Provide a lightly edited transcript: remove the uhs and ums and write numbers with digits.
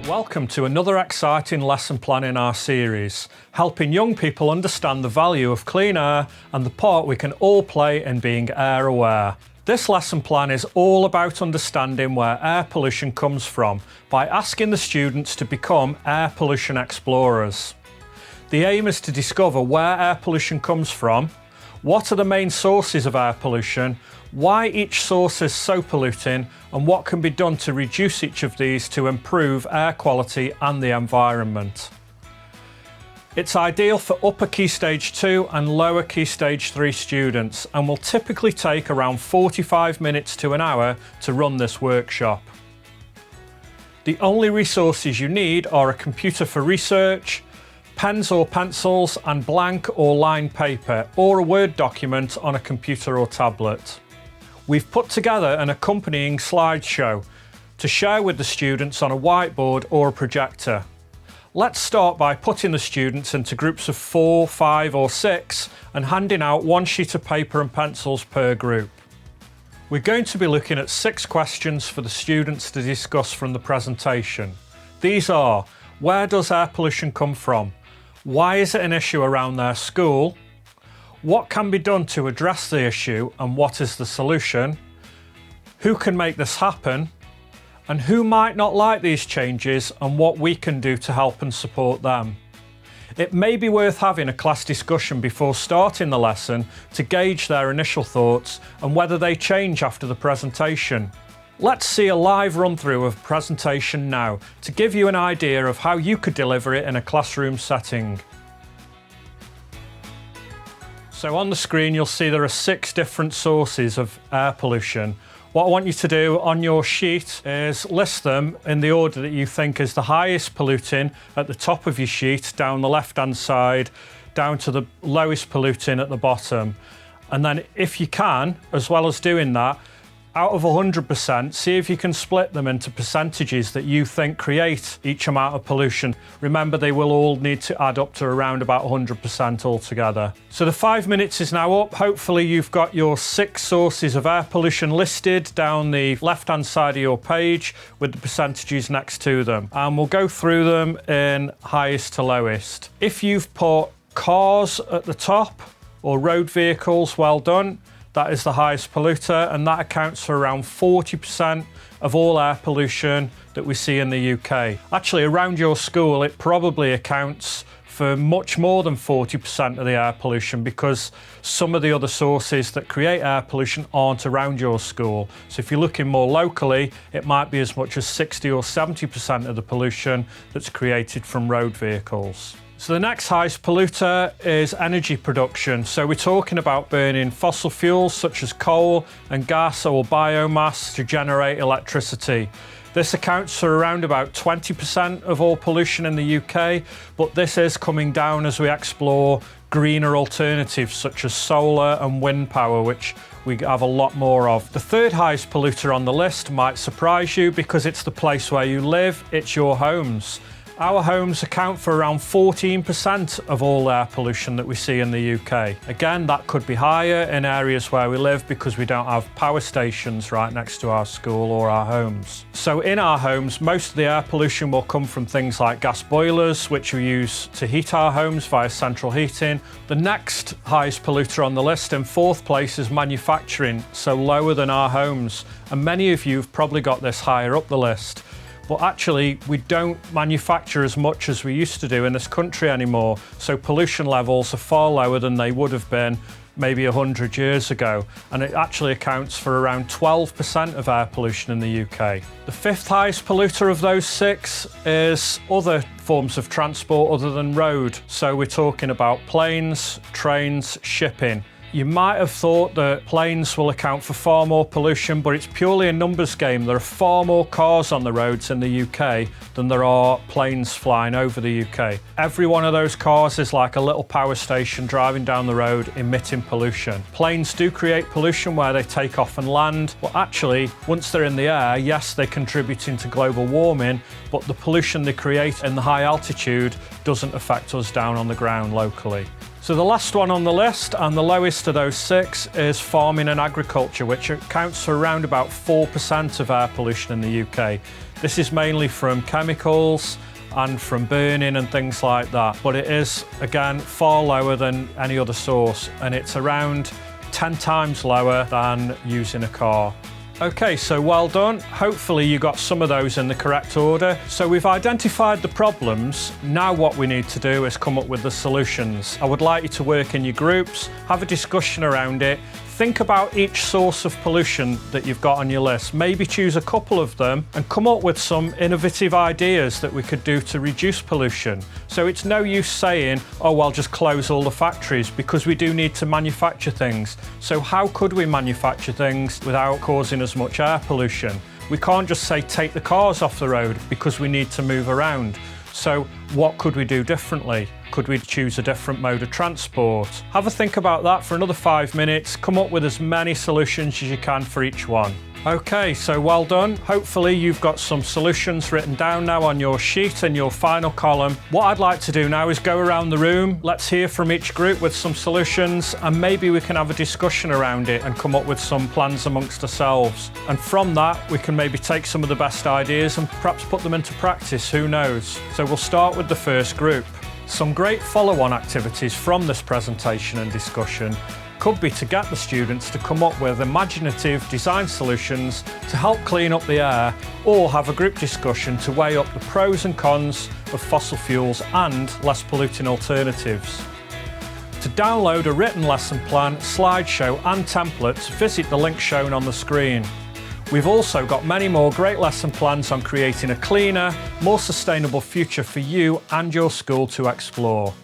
Welcome to another exciting lesson plan in our series, helping young people understand the value of clean air and the part we can all play in being air aware. This lesson plan is all about understanding where air pollution comes from by asking the students to become air pollution explorers. The aim is to discover where air pollution comes from, what are the main sources of air pollution, why each source is so polluting, and what can be done to reduce each of these to improve air quality and the environment. It's ideal for upper Key Stage 2 and lower Key Stage 3 students and will typically take around 45 minutes to an hour to run this workshop. The only resources you need are a computer for research, pens or pencils, and blank or lined paper, or a Word document on a computer or tablet. We've put together an accompanying slideshow to share with the students on a whiteboard or a projector. Let's start by putting the students into groups of 4, 5 or 6 and handing out one sheet of paper and pencils per group. We're going to be looking at 6 questions for the students to discuss from the presentation. These are: where does air pollution come from? Why is it an issue around their school? What can be done to address the issue and what is the solution? Who can make this happen? And who might not like these changes and what we can do to help and support them. It may be worth having a class discussion before starting the lesson to gauge their initial thoughts and whether they change after the presentation. Let's see a live run-through of the presentation now to give you an idea of how you could deliver it in a classroom setting. So on the screen you'll see there are 6 different sources of air pollution. What I want you to do on your sheet is list them in the order that you think is the highest polluting at the top of your sheet, down the left-hand side, down to the lowest polluting at the bottom. And then if you can, as well as doing that, out of 100%, see if you can split them into percentages that you think create each amount of pollution. Remember, they will all need to add up to around about 100% altogether. So the 5 minutes is now up. Hopefully you've got your 6 sources of air pollution listed down the left-hand side of your page with the percentages next to them. And we'll go through them in highest to lowest. If you've put cars at the top or road vehicles, well done. That is the highest polluter, and that accounts for around 40% of all air pollution that we see in the UK. Actually, around your school, it probably accounts for much more than 40% of the air pollution because some of the other sources that create air pollution aren't around your school. So if you're looking more locally, it might be as much as 60 or 70% of the pollution that's created from road vehicles. So the next highest polluter is energy production. So we're talking about burning fossil fuels such as coal and gas or biomass to generate electricity. This accounts for around about 20% of all pollution in the UK, but this is coming down as we explore greener alternatives such as solar and wind power, which we have a lot more of. The third highest polluter on the list might surprise you because it's the place where you live, it's your homes. Our homes account for around 14% of all air pollution that we see in the UK. Again, that could be higher in areas where we live because we don't have power stations right next to our school or our homes. So in our homes, most of the air pollution will come from things like gas boilers, which we use to heat our homes via central heating. The next highest polluter on the list, in 4th place, is manufacturing, so lower than our homes. And many of you have probably got this higher up the list. But actually, we don't manufacture as much as we used to do in this country anymore. So pollution levels are far lower than they would have been maybe 100 years ago. And it actually accounts for around 12% of air pollution in the UK. The 5th highest polluter of those 6 is other forms of transport other than road. So we're talking about planes, trains, shipping. You might have thought that planes will account for far more pollution, but it's purely a numbers game. There are far more cars on the roads in the UK than there are planes flying over the UK. Every one of those cars is like a little power station driving down the road, emitting pollution. Planes do create pollution where they take off and land, but actually, once they're in the air, yes, they contribute into global warming, but the pollution they create in the high altitude doesn't affect us down on the ground locally. So the last one on the list, and the lowest of those 6, is farming and agriculture, which accounts for around about 4% of air pollution in the UK. This is mainly from chemicals and from burning and things like that, but it is, again, far lower than any other source, and it's around 10 times lower than using a car. Okay, so well done. Hopefully you got some of those in the correct order. So we've identified the problems. Now what we need to do is come up with the solutions. I would like you to work in your groups, have a discussion around it. Think about each source of pollution that you've got on your list. Maybe choose a couple of them and come up with some innovative ideas that we could do to reduce pollution. So it's no use saying, oh, well, just close all the factories, because we do need to manufacture things. So how could we manufacture things without causing as much air pollution? We can't just say take the cars off the road because we need to move around. So what could we do differently? Could we choose a different mode of transport? Have a think about that for another 5 minutes. Come up with as many solutions as you can for each one. Okay, so well done. Hopefully you've got some solutions written down now on your sheet in your final column. What I'd like to do now is go around the room. Let's hear from each group with some solutions, and maybe we can have a discussion around it and come up with some plans amongst ourselves. And from that, we can maybe take some of the best ideas and perhaps put them into practice, who knows? So we'll start with the first group. Some great follow-on activities from this presentation and discussion could be to get the students to come up with imaginative design solutions to help clean up the air, or have a group discussion to weigh up the pros and cons of fossil fuels and less polluting alternatives. To download a written lesson plan, slideshow and templates, visit the link shown on the screen. We've also got many more great lesson plans on creating a cleaner, more sustainable future for you and your school to explore.